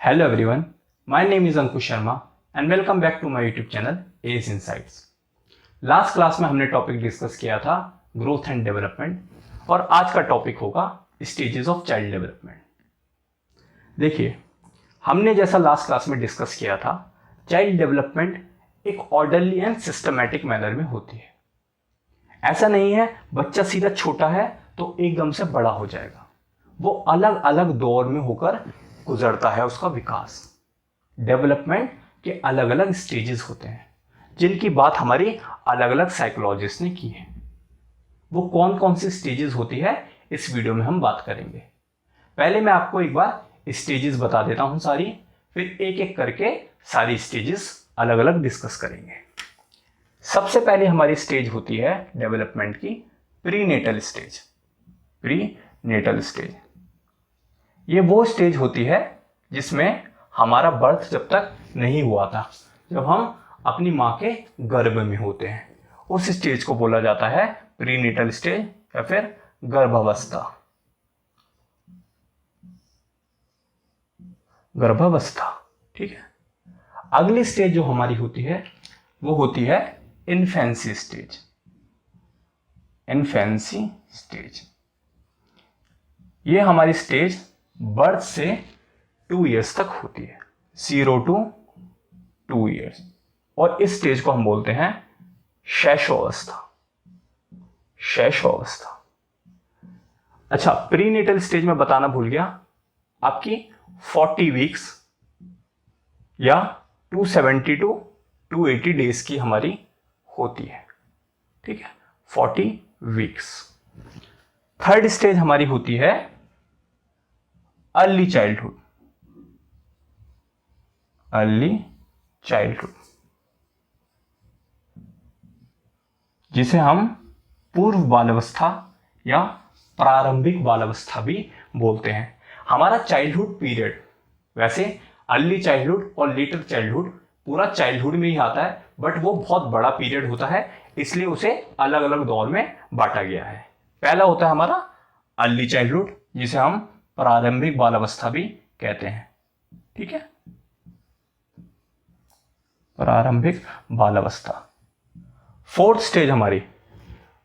Hello everyone, my name is Ankush Sharma and welcome back to my YouTube channel ACE Insights। Last class में हमने topic discuss किया था growth and development और आज का topic होगा स्टेजेस ऑफ चाइल्ड डेवलपमेंट। देखिए, हमने जैसा लास्ट क्लास में डिस्कस किया था, चाइल्ड डेवलपमेंट एक ऑर्डरली एंड सिस्टमैटिक मैनर में होती है। ऐसा नहीं है बच्चा सीधा छोटा है तो एकदम से बड़ा हो जाएगा। वो अलग अलग दौर में होकर गुजरता है उसका विकास। डेवलपमेंट के अलग अलग स्टेजेस होते हैं जिनकी बात हमारी अलग अलग साइकोलॉजिस्ट ने की है। वो कौन कौन सी स्टेजेस होती है इस वीडियो में हम बात करेंगे। पहले मैं आपको एक बार स्टेजेस बता देता हूं सारी, फिर एक एक करके सारी स्टेजेस अलग अलग डिस्कस करेंगे। सबसे पहले हमारी स्टेज होती है डेवलपमेंट की प्रीनेटल स्टेज। प्रीनेटल स्टेज ये वो स्टेज होती है जिसमें हमारा बर्थ जब तक नहीं हुआ था, जब हम अपनी माँ के गर्भ में होते हैं, उस स्टेज को बोला जाता है प्रीनेटल स्टेज या फिर गर्भावस्था। गर्भावस्था, ठीक है। अगली स्टेज जो हमारी होती है वो होती है इन्फेंसी स्टेज। इन्फेंसी स्टेज ये हमारी स्टेज बर्थ से 2 इयर्स तक होती है, 0 to 2 इयर्स, और इस स्टेज को हम बोलते हैं शैशवावस्था। शैशवावस्था। अच्छा, प्रीनेटल स्टेज में बताना भूल गया, आपकी 40 वीक्स या 270 to 280 डेज की हमारी होती है, ठीक है, 40 वीक्स। थर्ड स्टेज हमारी होती है अर्ली चाइल्डहुड। अर्ली चाइल्डहुड जिसे हम पूर्व बालावस्था या प्रारंभिक बालावस्था भी बोलते हैं। हमारा चाइल्डहुड पीरियड, वैसे अर्ली चाइल्डहुड और लेटर चाइल्डहुड पूरा चाइल्डहुड में ही आता है, बट वो बहुत बड़ा पीरियड होता है, इसलिए उसे अलग अलग दौर में बांटा गया है। पहला होता है हमारा अर्ली चाइल्डहुड जिसे हम प्रारंभिक बालावस्था भी कहते हैं, ठीक है, प्रारंभिक बालावस्था। फोर्थ स्टेज हमारी,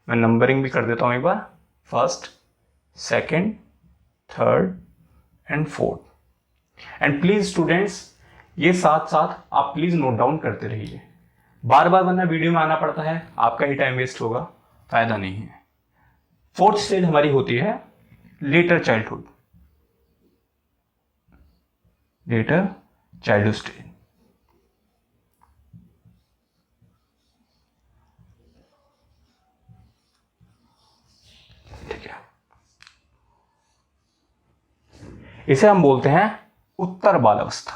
मैं नंबरिंग भी कर देता हूं एक बार, first, second, third and fourth. And please students, ये साथ साथ आप प्लीज नोट डाउन करते रहिए, बार बार वरना वीडियो में आना पड़ता है, आपका ही टाइम वेस्ट होगा, फायदा नहीं है। फोर्थ स्टेज हमारी होती है letter childhood. Letter childhood stage ठीक है, इसे हम बोलते हैं उत्तर बालावस्था।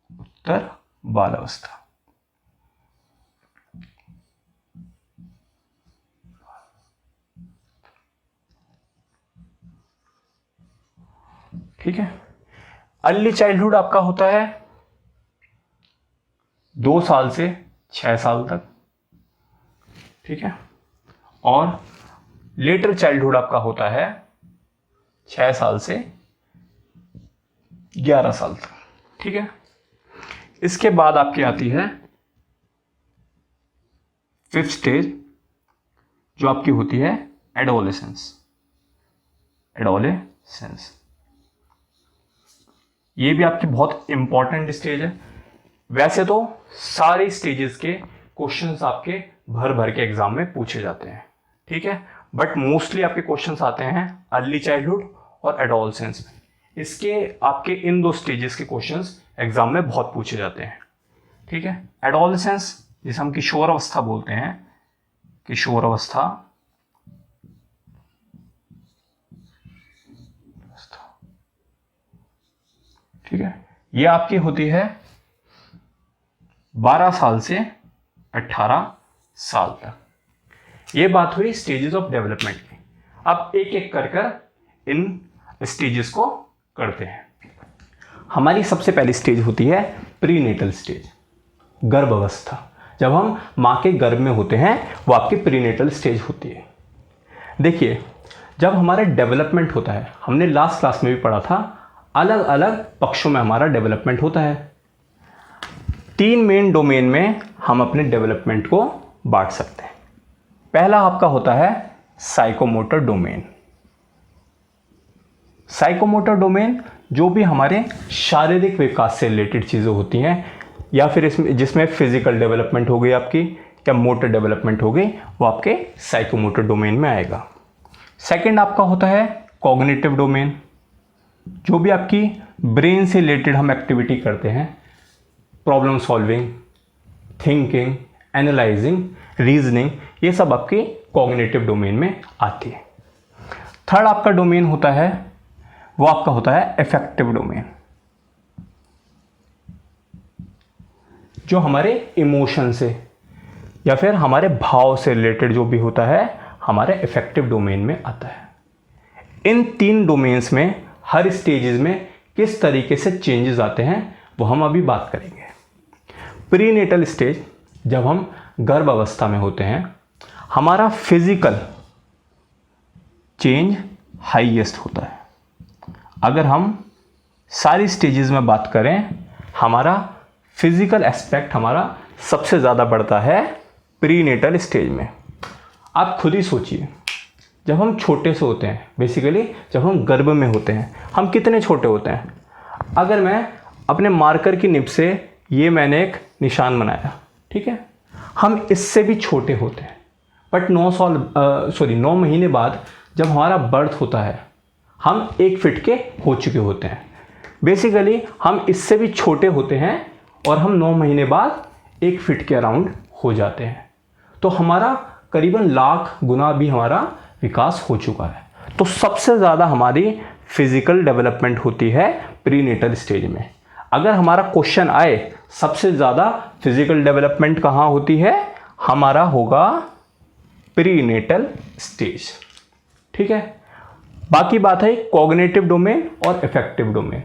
उत्तर बालावस्था। ठीक है। अर्ली चाइल्डहुड आपका होता है 2 साल से 6 साल तक, ठीक है, और लेटर चाइल्डहुड आपका होता है 6 साल से 11 साल तक, ठीक है। इसके बाद आपकी आती है फिफ्थ स्टेज जो आपकी होती है एडोलेसेंस। एडोलेसेंस ये भी आपकी बहुत इंपॉर्टेंट स्टेज है। वैसे तो सारी स्टेजेस के क्वेश्चंस आपके भर भर के एग्जाम में पूछे जाते हैं, ठीक है, बट मोस्टली आपके क्वेश्चंस आते हैं अर्ली चाइल्डहुड और एडोलेसेंस में। इसके आपके इन 2 स्टेजेस के क्वेश्चंस एग्जाम में बहुत पूछे जाते हैं, ठीक है। एडोलेसेंस जिसे हम किशोर अवस्था बोलते हैं, किशोर अवस्था, ठीक है, ये आपकी होती है 12 साल से 18 साल तक। ये बात हुई स्टेजेस ऑफ डेवलपमेंट की। अब एक एक कर इन स्टेजेस को करते हैं। हमारी सबसे पहली स्टेज होती है प्रीनेटल स्टेज, गर्भावस्था। जब हम माँ के गर्भ में होते हैं वो आपकी प्रीनेटल स्टेज होती है। देखिए, जब हमारा डेवलपमेंट होता है, हमने लास्ट क्लास में भी पढ़ा था अलग अलग पक्षों में हमारा डेवलपमेंट होता है। 3 मेन डोमेन में हम अपने डेवलपमेंट को बांट सकते हैं। पहला आपका होता है साइकोमोटर डोमेन। साइकोमोटर डोमेन जो भी हमारे शारीरिक विकास से रिलेटेड चीज़ें होती हैं, या फिर इसमें जिसमें फिजिकल डेवलपमेंट हो गई आपकी या मोटर डेवलपमेंट हो गई, वो आपके साइकोमोटर डोमेन में आएगा। सेकंड आपका होता है कॉग्निटिव डोमेन। जो भी आपकी ब्रेन से रिलेटेड हम एक्टिविटी करते हैं, problem solving, thinking, analysing, reasoning, ये सब आपकी कॉग्निटिव डोमेन में आती है। थर्ड आपका डोमेन होता है, वो आपका होता है अफेक्टिव डोमेन। जो हमारे इमोशन से या फिर हमारे भाव से रिलेटेड जो भी होता है, हमारे अफेक्टिव डोमेन में आता है। इन 3 डोमेन्स में हर स्टेजेस में किस तरीके से चेंजेस आते हैं वो हम अभी बात करेंगे। प्रीनेटल स्टेज, जब हम गर्भ अवस्था में होते हैं, हमारा फिजिकल चेंज हाईएस्ट होता है। अगर हम सारी स्टेजेस में बात करें, हमारा फिजिकल एस्पेक्ट हमारा सबसे ज़्यादा बढ़ता है प्रीनेटल स्टेज में। आप खुद ही सोचिए, जब हम छोटे से होते हैं, बेसिकली जब हम गर्भ में होते हैं, हम कितने छोटे होते हैं। अगर मैं अपने मार्कर की निब से ये मैंने एक निशान बनाया, ठीक है, हम इससे भी छोटे होते हैं। बट 9 महीने बाद जब हमारा बर्थ होता है, हम 1 फीट के हो चुके होते हैं। बेसिकली हम इससे भी छोटे होते हैं और हम 9 महीने बाद 1 फीट के अराउंड हो जाते हैं। तो हमारा करीबन लाख गुना भी हमारा विकास हो चुका है। तो सबसे ज़्यादा हमारी फिजिकल डेवलपमेंट होती है प्रीनेटल स्टेज में। अगर हमारा क्वेश्चन आए सबसे ज़्यादा फिजिकल डेवलपमेंट कहाँ होती है, हमारा होगा प्रीनेटल स्टेज, ठीक है। बाकी बात है कॉग्निटिव डोमेन और अफेक्टिव डोमेन।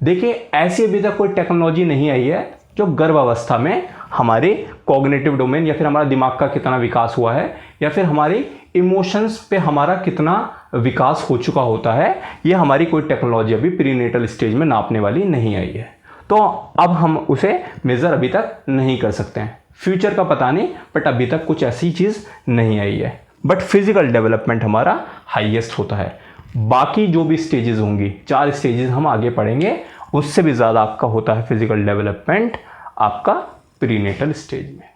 देखिए, ऐसी अभी तक कोई टेक्नोलॉजी नहीं आई है जो गर्भ अवस्था में हमारे कॉग्निटिव डोमेन या फिर हमारा दिमाग का कितना विकास हुआ है या फिर हमारे इमोशंस पे हमारा कितना विकास हो चुका होता है, ये हमारी कोई टेक्नोलॉजी अभी प्रीनेटल स्टेज में नापने वाली नहीं आई है। तो अब हम उसे मेज़र अभी तक नहीं कर सकते हैं। फ्यूचर का पता नहीं, बट अभी तक कुछ ऐसी चीज़ नहीं आई है। बट फिजिकल डेवलपमेंट हमारा हाईएस्ट होता है। बाकी जो भी स्टेजेस होंगी, 4 स्टेजेस हम आगे पढ़ेंगे, उससे भी ज़्यादा आपका होता है फिजिकल डेवलपमेंट आपका प्रीनेटल स्टेज में,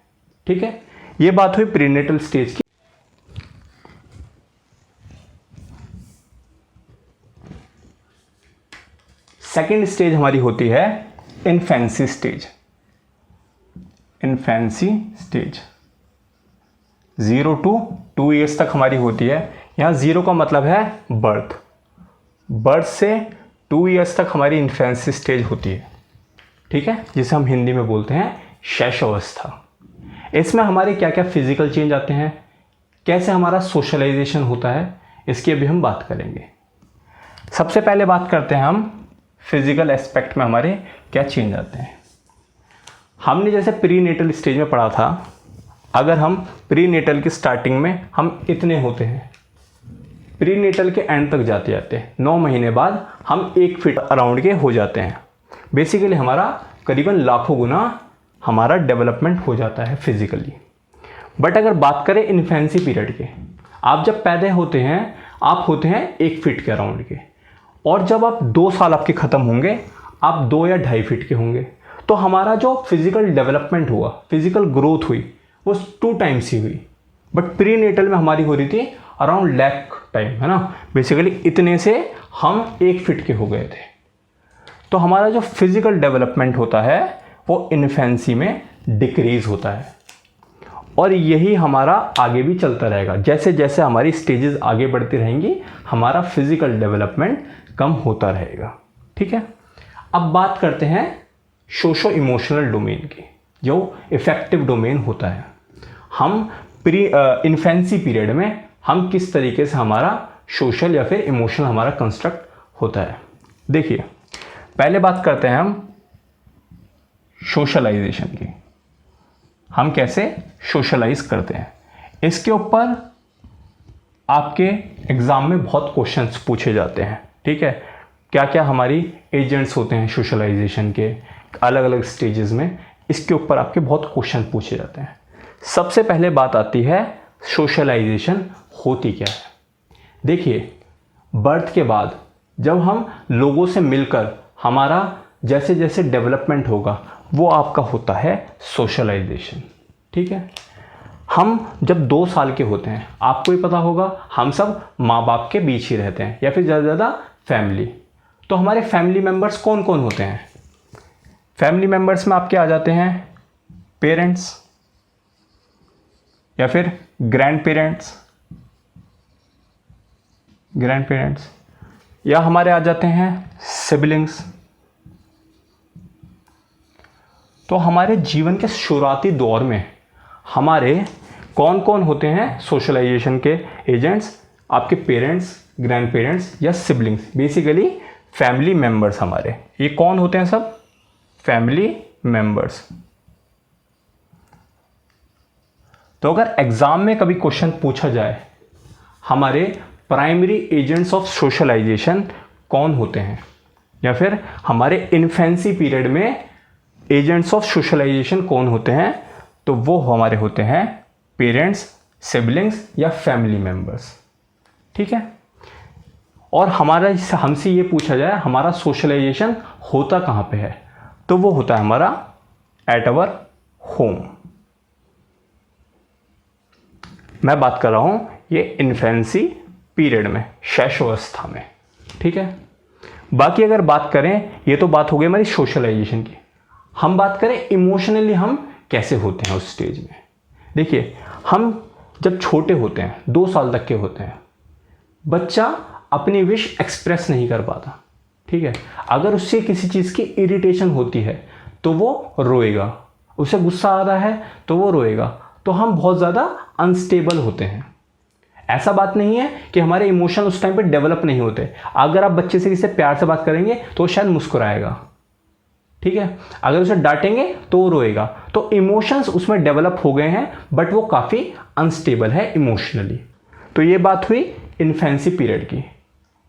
ठीक है। ये बात हुई प्रीनेटल स्टेज की। सेकेंड स्टेज हमारी होती है infancy stage. Infancy stage 0 to 2 years तक हमारी होती है। यहाँ 0 का मतलब है बर्थ। बर्थ से 2 ईयर्स तक हमारी इन्फेंसी स्टेज होती है, ठीक है, जिसे हम हिंदी में बोलते हैं शैशवावस्था। इसमें हमारे क्या क्या फिजिकल चेंज आते हैं, कैसे हमारा सोशलाइजेशन होता है, इसकी अभी हम बात करेंगे। सबसे पहले बात करते हैं हम फिजिकल एस्पेक्ट में हमारे क्या चेंज आते हैं। हमने जैसे प्रीनेटल स्टेज में पढ़ा था, अगर हम प्रीनेटल की स्टार्टिंग में हम इतने होते हैं, प्रीनेटल के एंड तक जाते जाते 9 महीने बाद हम 1 फीट अराउंड के हो जाते हैं। बेसिकली हमारा करीबन लाखों गुना हमारा डेवलपमेंट हो जाता है फिजिकली। बट अगर बात करें इन्फेंसी पीरियड के, आप जब पैदा होते हैं आप होते हैं 1 फीट के अराउंड के, और जब आप 2 साल आपके ख़त्म होंगे आप 2 या 2.5 फीट के होंगे। तो हमारा जो फिजिकल डेवलपमेंट हुआ, फिजिकल ग्रोथ हुई, वो 2 टाइम्स ही हुई। बट प्रीनेटल में हमारी हो रही थी अराउंड लाख टाइम, है ना। बेसिकली इतने से हम 1 फीट के हो गए थे। तो हमारा जो फिजिकल डेवलपमेंट होता है वो इन्फेंसी में डिक्रीज होता है, और यही हमारा आगे भी चलता रहेगा। जैसे जैसे हमारी स्टेजेस आगे बढ़ती रहेंगी, हमारा फिजिकल डेवलपमेंट कम होता रहेगा, ठीक है। अब बात करते हैं सोशो इमोशनल डोमेन की, जो इफेक्टिव डोमेन होता है। हम इन्फेंसी पीरियड में हम किस तरीके से हमारा सोशल या फिर इमोशनल हमारा कंस्ट्रक्ट होता है। देखिए, पहले बात करते हैं हम सोशलाइजेशन की। हम कैसे सोशलाइज करते हैं, इसके ऊपर आपके एग्जाम में बहुत क्वेश्चंस पूछे जाते हैं, ठीक है। क्या क्या हमारी एजेंट्स होते हैं सोशलाइजेशन के अलग अलग स्टेजेस में, इसके ऊपर आपके बहुत क्वेश्चन पूछे जाते हैं। सबसे पहले बात आती है सोशलाइजेशन होती क्या है। देखिए, बर्थ के बाद जब हम लोगों से मिलकर हमारा जैसे जैसे डेवलपमेंट होगा वो आपका होता है सोशलाइजेशन। ठीक है, हम जब 2 साल के होते हैं, आपको ही पता होगा, हम सब माँ बाप के बीच ही रहते हैं या फिर ज़्यादा से ज़्यादा फैमिली। तो हमारे फैमिली मेम्बर्स कौन कौन होते हैं? फैमिली मेम्बर्स में आपके आ जाते हैं पेरेंट्स या फिर ग्रैंड पेरेंट्स, या हमारे आ जाते हैं सिबलिंग्स। तो हमारे जीवन के शुरुआती दौर में हमारे कौन कौन होते हैं सोशलाइजेशन के एजेंट्स? आपके पेरेंट्स, ग्रैंड पेरेंट्स या सिबलिंग्स, बेसिकली फैमिली मेम्बर्स। हमारे ये कौन होते हैं? सब फैमिली मेम्बर्स। तो अगर एग्जाम में कभी क्वेश्चन पूछा जाए हमारे प्राइमरी एजेंट्स ऑफ सोशलाइजेशन कौन होते हैं, या फिर हमारे इन्फेंसी पीरियड में एजेंट्स ऑफ सोशलाइजेशन कौन होते हैं, तो वो हमारे होते हैं पेरेंट्स, सिबलिंग्स या फैमिली मेम्बर्स। ठीक है, और हमारा हमसे ये पूछा जाए हमारा सोशलाइजेशन होता कहाँ पे है, तो वो होता है हमारा एट अवर होम। मैं बात कर रहा हूँ ये इन्फेंसी पीरियड में, शैशवावस्था में। ठीक है, बाकी अगर बात करें, ये तो बात हो गई हमारी सोशलाइजेशन की। हम बात करें इमोशनली हम कैसे होते हैं उस स्टेज में। देखिए, हम जब छोटे होते हैं, 2 साल तक के होते हैं, बच्चा अपनी विश एक्सप्रेस नहीं कर पाता। ठीक है, अगर उससे किसी चीज़ की इरिटेशन होती है तो वो रोएगा, उसे गुस्सा आ रहा है तो वो रोएगा। तो हम बहुत ज़्यादा अनस्टेबल होते हैं। ऐसा बात नहीं है कि हमारे इमोशन उस टाइम पे डेवलप नहीं होते। अगर आप बच्चे से किसी प्यार से बात करेंगे तो वो शायद मुस्कुराएगा। ठीक है, अगर उसे डांटेंगे तो वो रोएगा। तो इमोशंस उसमें डेवलप हो गए हैं, बट वो काफ़ी अनस्टेबल है इमोशनली। तो ये बात हुई इन्फेंसी पीरियड की।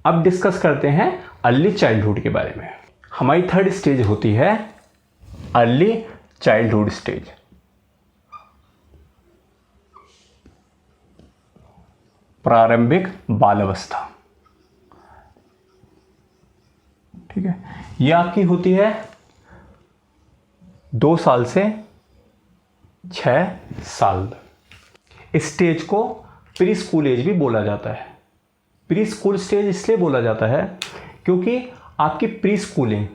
अब डिस्कस करते हैं अर्ली चाइल्डहुड के बारे में। हमारी 3rd स्टेज होती है अर्ली चाइल्डहुड स्टेज। प्रारंभिक बालावस्था। ठीक है, ये आपकी होती है 2 साल से 6 साल। इस स्टेज को प्री स्कूल एज भी बोला जाता है। प्री स्कूल स्टेज इसलिए बोला जाता है क्योंकि आपकी pre schooling,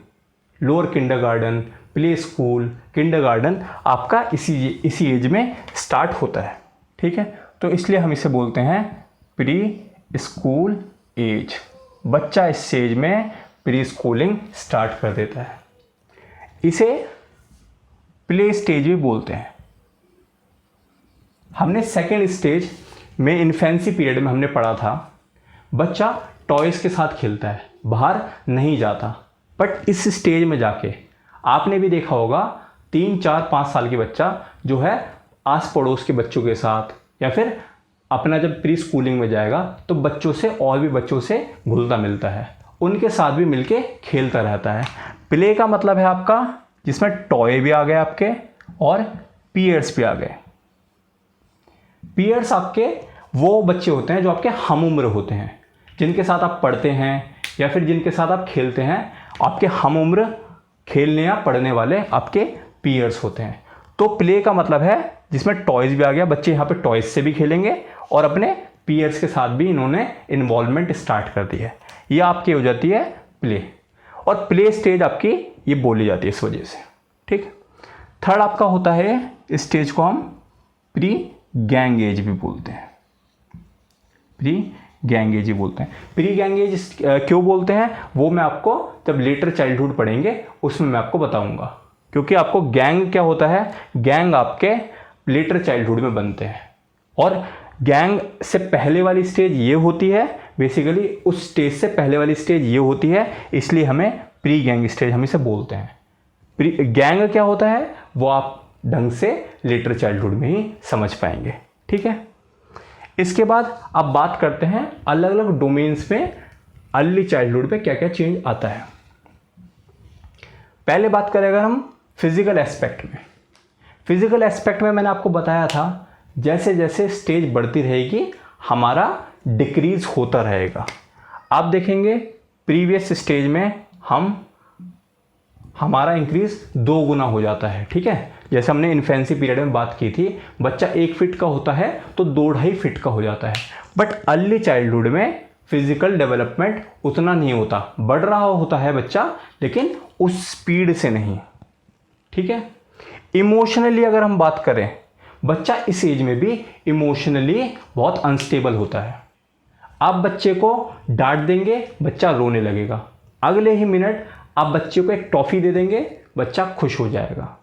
lower kindergarten, play school, kindergarten आपका इसी एज में स्टार्ट होता है। ठीक है, तो इसलिए हम इसे बोलते हैं प्री स्कूल एज। बच्चा इस स्टेज में प्री स्कूलिंग स्टार्ट कर देता है। इसे प्ले स्टेज भी बोलते हैं। हमने 2nd स्टेज में इन्फेंसी पीरियड में हमने पढ़ा था, बच्चा टॉयज़ के साथ खेलता है, बाहर नहीं जाता। बट इस स्टेज में जाके आपने भी देखा होगा 3, 4, 5 साल के बच्चा जो है आस पड़ोस के बच्चों के साथ, या फिर अपना जब प्री स्कूलिंग में जाएगा तो बच्चों से और भी बच्चों से घुलता मिलता है, उनके साथ भी मिलके खेलता रहता है। प्ले का मतलब है आपका जिसमें टॉय भी आ गए आपके और पीयर्स भी आ गए। पीयर्स आपके वो बच्चे होते हैं जो आपके हम उम्र होते हैं, जिनके साथ आप पढ़ते हैं या फिर जिनके साथ आप खेलते हैं। आपके हम उम्र खेलने या पढ़ने वाले आपके पीयर्स होते हैं। तो प्ले का मतलब है जिसमें टॉयज़ भी आ गया, बच्चे यहाँ पे टॉयज़ से भी खेलेंगे और अपने पीयर्स के साथ भी इन्होंने इन्वॉल्वमेंट स्टार्ट कर दी है। ये आपकी हो जाती है प्ले, और प्ले स्टेज आपकी ये बोली जाती है इस वजह से। ठीक, 3rd आपका होता है, इस स्टेज को हम प्री गैंग एज भी बोलते हैं। प्री गैंग एज ही बोलते हैं। प्री गैंग एज क्यों बोलते हैं वो मैं आपको जब लेटर चाइल्डहुड पढ़ेंगे उसमें मैं आपको बताऊंगा, क्योंकि आपको गैंग क्या होता है, गैंग आपके लेटर चाइल्डहुड में बनते हैं। और गैंग से पहले वाली स्टेज ये होती है, बेसिकली उस स्टेज से पहले वाली स्टेज ये होती है, इसलिए हमें प्री गैंग स्टेज हम इसे बोलते हैं। प्री गैंग क्या होता है वो आप ढंग से लेटर चाइल्डहुड में ही समझ पाएंगे। ठीक है, इसके बाद अब बात करते हैं अलग अलग डोमेन्स में अर्ली चाइल्डहुड पे क्या क्या चेंज आता है। पहले बात करें अगर हम फिजिकल एस्पेक्ट में, फिजिकल एस्पेक्ट में मैंने आपको बताया था जैसे जैसे स्टेज बढ़ती रहेगी हमारा डिक्रीज होता रहेगा। आप देखेंगे प्रीवियस स्टेज में हमारा इंक्रीज 2 गुना हो जाता है, ठीक है। जैसे हमने इन्फेंसी पीरियड में बात की थी, बच्चा 1 फीट का होता है तो 2-2.5 फीट का हो जाता है। बट अर्ली चाइल्डहुड में फिजिकल डेवलपमेंट उतना नहीं होता, बढ़ रहा होता है बच्चा लेकिन उस स्पीड से नहीं, ठीक है। इमोशनली अगर हम बात करें, बच्चा इस एज में भी इमोशनली बहुत अनस्टेबल होता है। आप बच्चे को डांट देंगे, बच्चा रोने लगेगा, अगले ही मिनट आप बच्चे को एक टॉफ़ी दे देंगे, बच्चा खुश हो जाएगा।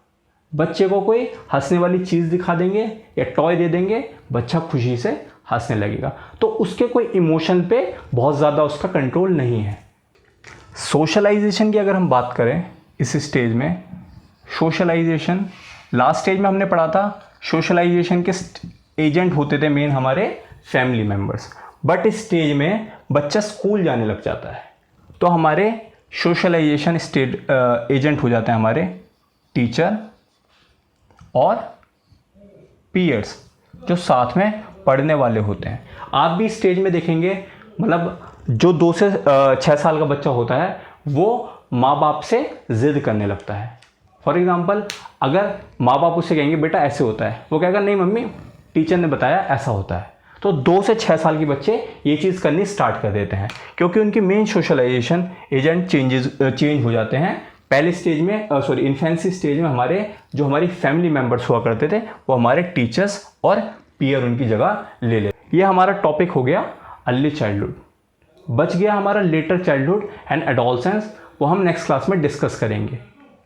बच्चे को कोई हंसने वाली चीज़ दिखा देंगे या टॉय दे देंगे, बच्चा खुशी से हंसने लगेगा। तो उसके कोई इमोशन पे बहुत ज़्यादा उसका कंट्रोल नहीं है। सोशलाइजेशन की अगर हम बात करें इस स्टेज में, सोशलाइजेशन लास्ट स्टेज में हमने पढ़ा था, सोशलाइजेशन के एजेंट होते थे मेन हमारे फैमिली मेम्बर्स। बट इस स्टेज में बच्चा स्कूल जाने लग जाता है तो हमारे सोशलाइजेशन एजेंट हो जाते हैं हमारे टीचर और पीयर्स जो साथ में पढ़ने वाले होते हैं। आप भी स्टेज में देखेंगे, मतलब जो 2 से 6 साल का बच्चा होता है वो माँ बाप से ज़िद करने लगता है। फॉर एग्जांपल अगर माँ बाप उससे कहेंगे बेटा ऐसे होता है, वो कहेगा नहीं मम्मी टीचर ने बताया ऐसा होता है। तो 2 से 6 साल के बच्चे ये चीज़ करनी स्टार्ट कर देते हैं क्योंकि उनकी मेन सोशलाइजेशन एजेंट चेंज हो जाते हैं। पहले स्टेज में इन्फेंसी स्टेज में हमारी फैमिली मेम्बर्स हुआ करते थे वो हमारे टीचर्स और पीयर उनकी जगह ले ले। ये हमारा टॉपिक हो गया अर्ली चाइल्डहुड। बच गया हमारा लेटर चाइल्डहुड एंड एडोलसेंस, वो हम नेक्स्ट क्लास में डिस्कस करेंगे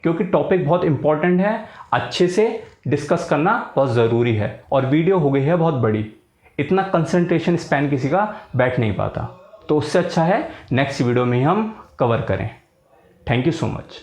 क्योंकि टॉपिक बहुत इंपॉर्टेंट है, अच्छे से डिस्कस करना बहुत ज़रूरी है। और वीडियो हो गई है बहुत बड़ी, इतना कंसंट्रेशन स्पैन किसी का बैठ नहीं पाता, तो उससे अच्छा है नेक्स्ट वीडियो में ही हम कवर करें। Thank you so much.